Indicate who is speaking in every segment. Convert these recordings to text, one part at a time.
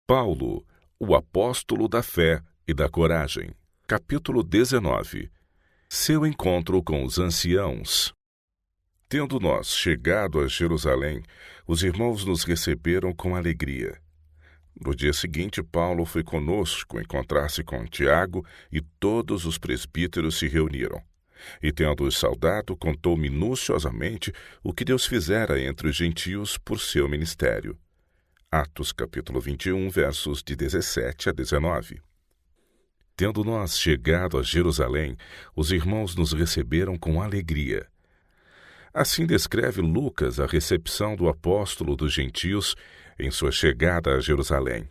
Speaker 1: Paulo, o apóstolo da fé e da coragem. Capítulo 19. Seu encontro com os anciãos. Tendo nós chegado a Jerusalém, os irmãos nos receberam com alegria. No dia seguinte, Paulo foi conosco encontrar-se com Tiago, e todos os presbíteros se reuniram. E, tendo-os saudado, contou minuciosamente o que Deus fizera entre os gentios por seu ministério. Atos capítulo 21, versos de 17 a 19. Tendo nós chegado a Jerusalém, os irmãos nos receberam com alegria. Assim descreve Lucas a recepção do apóstolo dos gentios em sua chegada a Jerusalém.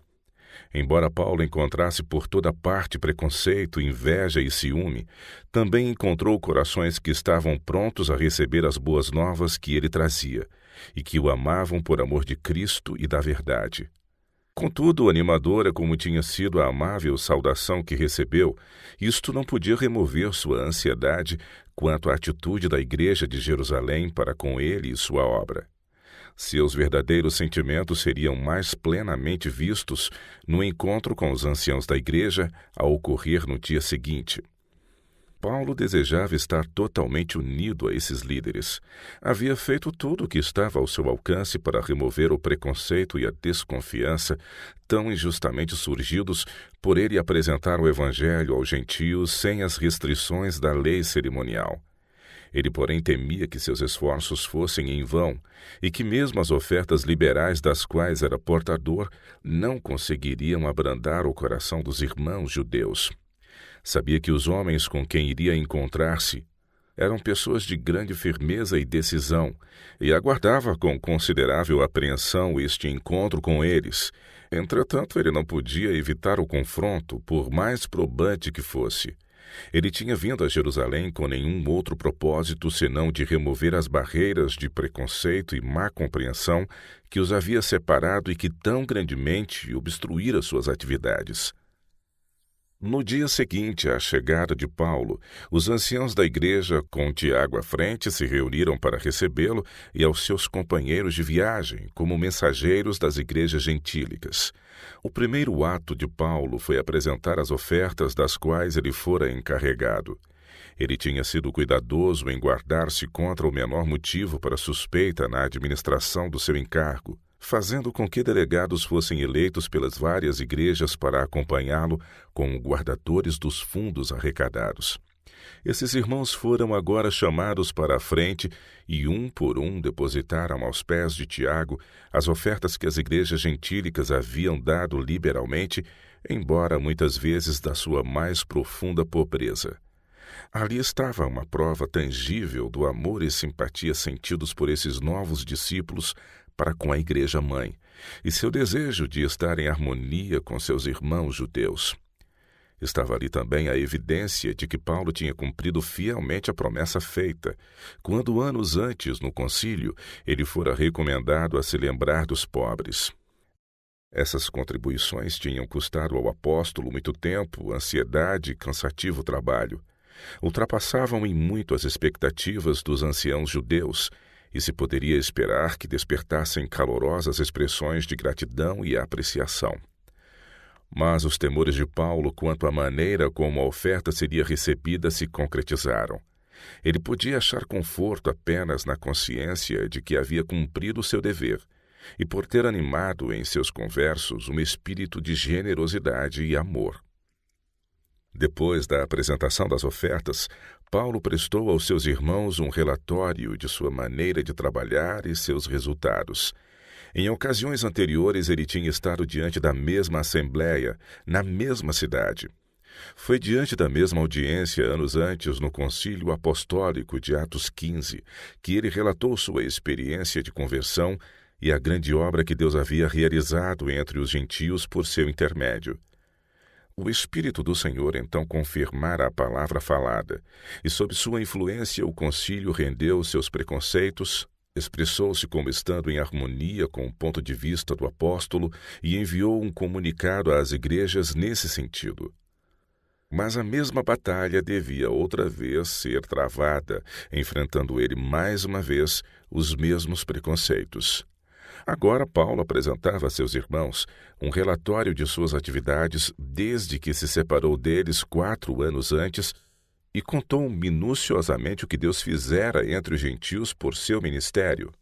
Speaker 1: Embora Paulo encontrasse por toda parte preconceito, inveja e ciúme, também encontrou corações que estavam prontos a receber as boas novas que ele trazia, e que o amavam por amor de Cristo e da verdade. Contudo, animadora como tinha sido a amável saudação que recebeu, isto não podia remover sua ansiedade quanto à atitude da igreja de Jerusalém para com ele e sua obra. Seus verdadeiros sentimentos seriam mais plenamente vistos no encontro com os anciãos da igreja a ocorrer no dia seguinte. Paulo desejava estar totalmente unido a esses líderes. Havia feito tudo o que estava ao seu alcance para remover o preconceito e a desconfiança tão injustamente surgidos por ele apresentar o evangelho aos gentios sem as restrições da lei cerimonial. Ele, porém, temia que seus esforços fossem em vão e que mesmo as ofertas liberais das quais era portador não conseguiriam abrandar o coração dos irmãos judeus. Sabia que os homens com quem iria encontrar-se eram pessoas de grande firmeza e decisão, e aguardava com considerável apreensão este encontro com eles. Entretanto, ele não podia evitar o confronto, por mais probante que fosse. Ele tinha vindo a Jerusalém com nenhum outro propósito senão de remover as barreiras de preconceito e má compreensão que os havia separado e que tão grandemente obstruíra suas atividades. No dia seguinte à chegada de Paulo, os anciãos da igreja, com Tiago à frente, se reuniram para recebê-lo e aos seus companheiros de viagem, como mensageiros das igrejas gentílicas. O primeiro ato de Paulo foi apresentar as ofertas das quais ele fora encarregado. Ele tinha sido cuidadoso em guardar-se contra o menor motivo para suspeita na administração do seu encargo, fazendo com que delegados fossem eleitos pelas várias igrejas para acompanhá-lo como guardadores dos fundos arrecadados. Esses irmãos foram agora chamados para a frente e, um por um, depositaram aos pés de Tiago as ofertas que as igrejas gentílicas haviam dado liberalmente, embora muitas vezes da sua mais profunda pobreza. Ali estava uma prova tangível do amor e simpatia sentidos por esses novos discípulos para com a igreja-mãe, e seu desejo de estar em harmonia com seus irmãos judeus. Estava ali também a evidência de que Paulo tinha cumprido fielmente a promessa feita, quando anos antes, no concílio, ele fora recomendado a se lembrar dos pobres. Essas contribuições tinham custado ao apóstolo muito tempo, ansiedade e cansativo trabalho. Ultrapassavam em muito as expectativas dos anciãos judeus, e se poderia esperar que despertassem calorosas expressões de gratidão e apreciação. Mas os temores de Paulo quanto à maneira como a oferta seria recebida se concretizaram. Ele podia achar conforto apenas na consciência de que havia cumprido o seu dever, e por ter animado em seus conversos um espírito de generosidade e amor. Depois da apresentação das ofertas, Paulo prestou aos seus irmãos um relatório de sua maneira de trabalhar e seus resultados. Em ocasiões anteriores, ele tinha estado diante da mesma assembleia, na mesma cidade. Foi diante da mesma audiência, anos antes, no Concílio Apostólico de Atos 15, que ele relatou sua experiência de conversão e a grande obra que Deus havia realizado entre os gentios por seu intermédio. O Espírito do Senhor então confirmara a palavra falada, e sob sua influência o concílio rendeu seus preconceitos, expressou-se como estando em harmonia com o ponto de vista do apóstolo e enviou um comunicado às igrejas nesse sentido. Mas a mesma batalha devia outra vez ser travada, enfrentando ele mais uma vez os mesmos preconceitos. Agora Paulo apresentava a seus irmãos um relatório de suas atividades desde que se separou deles 4 anos antes e contou minuciosamente o que Deus fizera entre os gentios por seu ministério.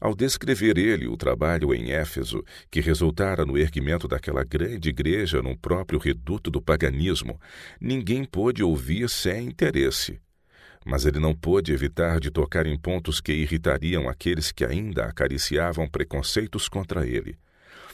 Speaker 1: Ao descrever ele o trabalho em Éfeso, que resultara no erguimento daquela grande igreja num próprio reduto do paganismo, ninguém pôde ouvir sem interesse. Mas ele não pôde evitar de tocar em pontos que irritariam aqueles que ainda acariciavam preconceitos contra ele.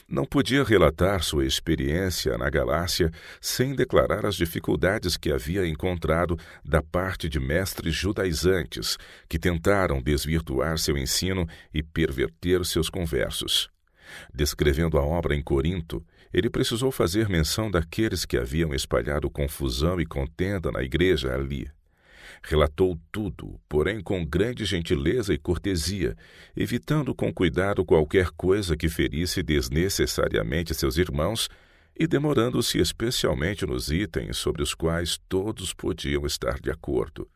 Speaker 1: Não podia relatar sua experiência na Galácia sem declarar as dificuldades que havia encontrado da parte de mestres judaizantes que tentaram desvirtuar seu ensino e perverter seus conversos. Descrevendo a obra em Corinto, ele precisou fazer menção daqueles que haviam espalhado confusão e contenda na igreja ali. Relatou tudo, porém com grande gentileza e cortesia, evitando com cuidado qualquer coisa que ferisse desnecessariamente seus irmãos e demorando-se especialmente nos itens sobre os quais todos podiam estar de acordo.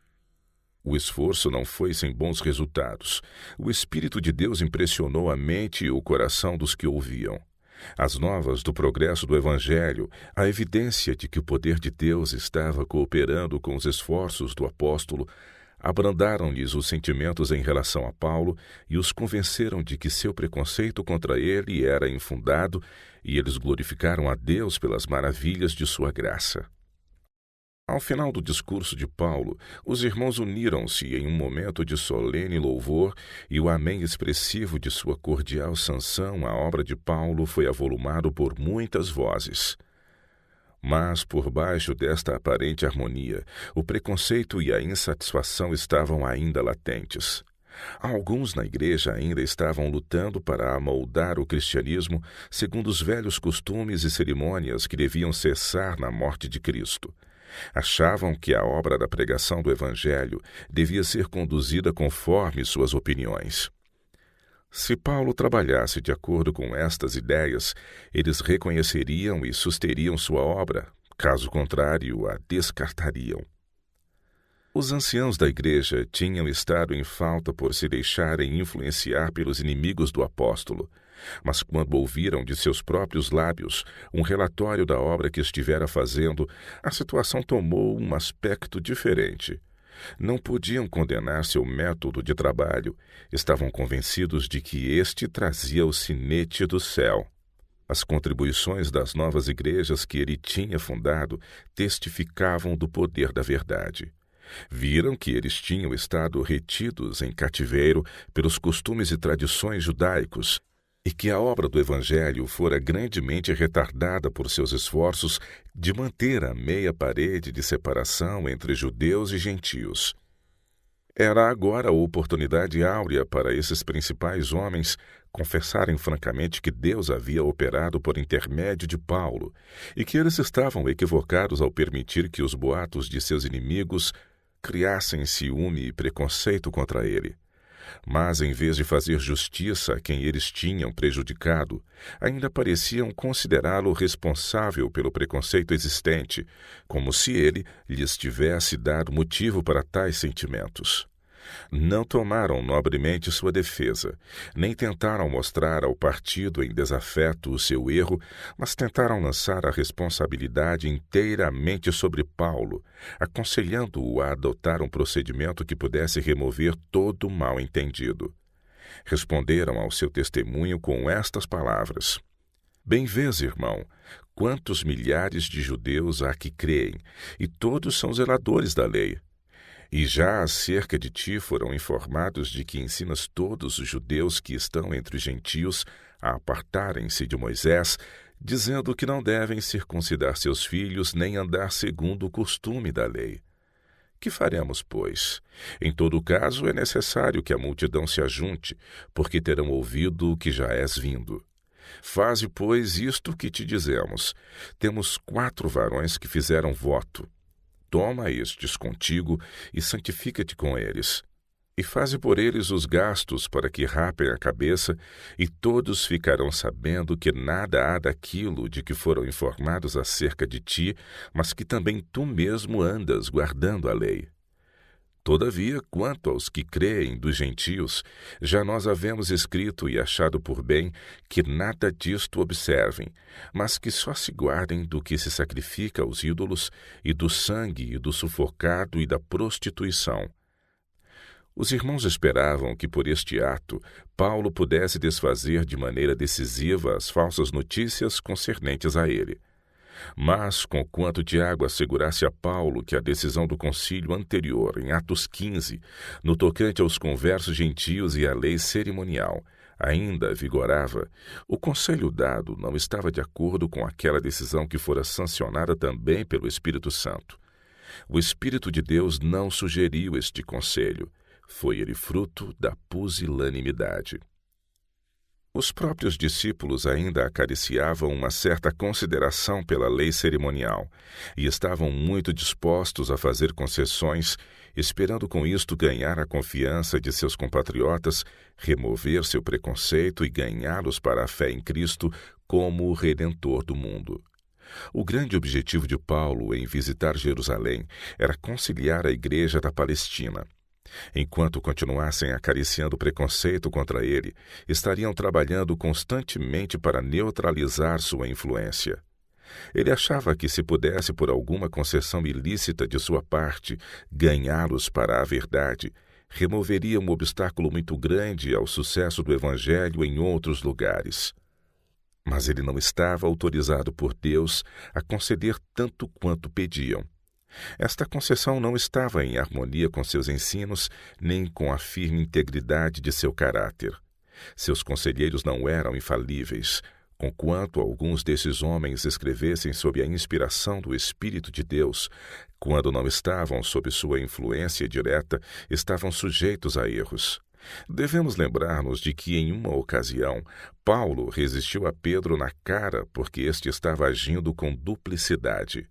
Speaker 1: O esforço não foi sem bons resultados. O Espírito de Deus impressionou a mente e o coração dos que ouviam. As novas do progresso do Evangelho, a evidência de que o poder de Deus estava cooperando com os esforços do apóstolo, abrandaram-lhes os sentimentos em relação a Paulo e os convenceram de que seu preconceito contra ele era infundado, e eles glorificaram a Deus pelas maravilhas de sua graça. Ao final do discurso de Paulo, os irmãos uniram-se em um momento de solene louvor e o amém expressivo de sua cordial sanção à obra de Paulo foi avolumado por muitas vozes. Mas, por baixo desta aparente harmonia, o preconceito e a insatisfação estavam ainda latentes. Alguns na igreja ainda estavam lutando para amoldar o cristianismo segundo os velhos costumes e cerimônias que deviam cessar na morte de Cristo. Achavam que a obra da pregação do Evangelho devia ser conduzida conforme suas opiniões. Se Paulo trabalhasse de acordo com estas ideias, eles reconheceriam e susteriam sua obra, caso contrário, a descartariam. Os anciãos da igreja tinham estado em falta por se deixarem influenciar pelos inimigos do apóstolo, mas quando ouviram de seus próprios lábios um relatório da obra que estivera fazendo, a situação tomou um aspecto diferente. Não podiam condenar seu método de trabalho, estavam convencidos de que este trazia o sinete do céu. As contribuições das novas igrejas que ele tinha fundado testificavam do poder da verdade. Viram que eles tinham estado retidos em cativeiro pelos costumes e tradições judaicos e que a obra do Evangelho fora grandemente retardada por seus esforços de manter a meia parede de separação entre judeus e gentios. Era agora a oportunidade áurea para esses principais homens confessarem francamente que Deus havia operado por intermédio de Paulo e que eles estavam equivocados ao permitir que os boatos de seus inimigos criassem ciúme e preconceito contra ele. Mas, em vez de fazer justiça a quem eles tinham prejudicado, ainda pareciam considerá-lo responsável pelo preconceito existente, como se ele lhes tivesse dado motivo para tais sentimentos. Não tomaram nobremente sua defesa, nem tentaram mostrar ao partido em desafeto o seu erro, mas tentaram lançar a responsabilidade inteiramente sobre Paulo, aconselhando-o a adotar um procedimento que pudesse remover todo o mal-entendido. Responderam ao seu testemunho com estas palavras: Bem vês, irmão, quantos milhares de judeus há que creem, e todos são zeladores da lei. E já acerca de ti foram informados de que ensinas todos os judeus que estão entre os gentios a apartarem-se de Moisés, dizendo que não devem circuncidar seus filhos nem andar segundo o costume da lei. Que faremos, pois? Em todo caso, é necessário que a multidão se ajunte, porque terão ouvido que já és vindo. Faze, pois, isto que te dizemos. Temos 4 varões que fizeram voto. Toma estes contigo e santifica-te com eles. E faze por eles os gastos para que rapem a cabeça, e todos ficarão sabendo que nada há daquilo de que foram informados acerca de ti, mas que também tu mesmo andas guardando a lei. Todavia, quanto aos que creem dos gentios, já nós havemos escrito e achado por bem que nada disto observem, mas que só se guardem do que se sacrifica aos ídolos, e do sangue, e do sufocado, e da prostituição. Os irmãos esperavam que por este ato Paulo pudesse desfazer de maneira decisiva as falsas notícias concernentes a ele. Mas, conquanto Tiago assegurasse a Paulo que a decisão do concílio anterior, em Atos 15, no tocante aos conversos gentios e à lei cerimonial, ainda vigorava, o conselho dado não estava de acordo com aquela decisão que fora sancionada também pelo Espírito Santo. O Espírito de Deus não sugeriu este conselho. Foi ele fruto da pusilanimidade. Os próprios discípulos ainda acariciavam uma certa consideração pela lei cerimonial e estavam muito dispostos a fazer concessões, esperando com isto ganhar a confiança de seus compatriotas, remover seu preconceito e ganhá-los para a fé em Cristo como o Redentor do mundo. O grande objetivo de Paulo em visitar Jerusalém era conciliar a igreja da Palestina. Enquanto continuassem acariciando o preconceito contra ele, estariam trabalhando constantemente para neutralizar sua influência. Ele achava que se pudesse, por alguma concessão ilícita de sua parte, ganhá-los para a verdade, removeria um obstáculo muito grande ao sucesso do Evangelho em outros lugares. Mas ele não estava autorizado por Deus a conceder tanto quanto pediam. Esta concessão não estava em harmonia com seus ensinos, nem com a firme integridade de seu caráter. Seus conselheiros não eram infalíveis. Conquanto alguns desses homens escrevessem sob a inspiração do Espírito de Deus, quando não estavam sob sua influência direta, estavam sujeitos a erros. Devemos lembrar-nos de que, em uma ocasião, Paulo resistiu a Pedro na cara porque este estava agindo com duplicidade.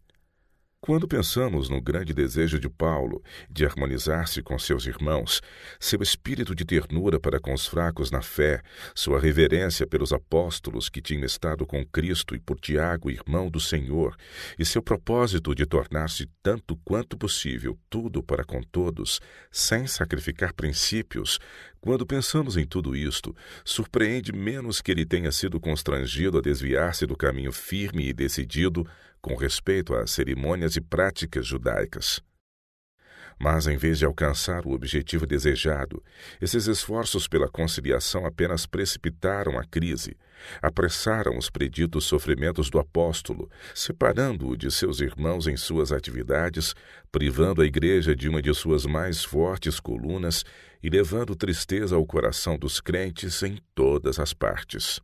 Speaker 1: Quando pensamos no grande desejo de Paulo de harmonizar-se com seus irmãos, seu espírito de ternura para com os fracos na fé, sua reverência pelos apóstolos que tinham estado com Cristo e por Tiago, irmão do Senhor, e seu propósito de tornar-se tanto quanto possível tudo para com todos, sem sacrificar princípios, quando pensamos em tudo isto, surpreende menos que ele tenha sido constrangido a desviar-se do caminho firme e decidido com respeito às cerimônias e práticas judaicas. Mas, em vez de alcançar o objetivo desejado, esses esforços pela conciliação apenas precipitaram a crise, apressaram os preditos sofrimentos do apóstolo, separando-o de seus irmãos em suas atividades, privando a igreja de uma de suas mais fortes colunas e levando tristeza ao coração dos crentes em todas as partes.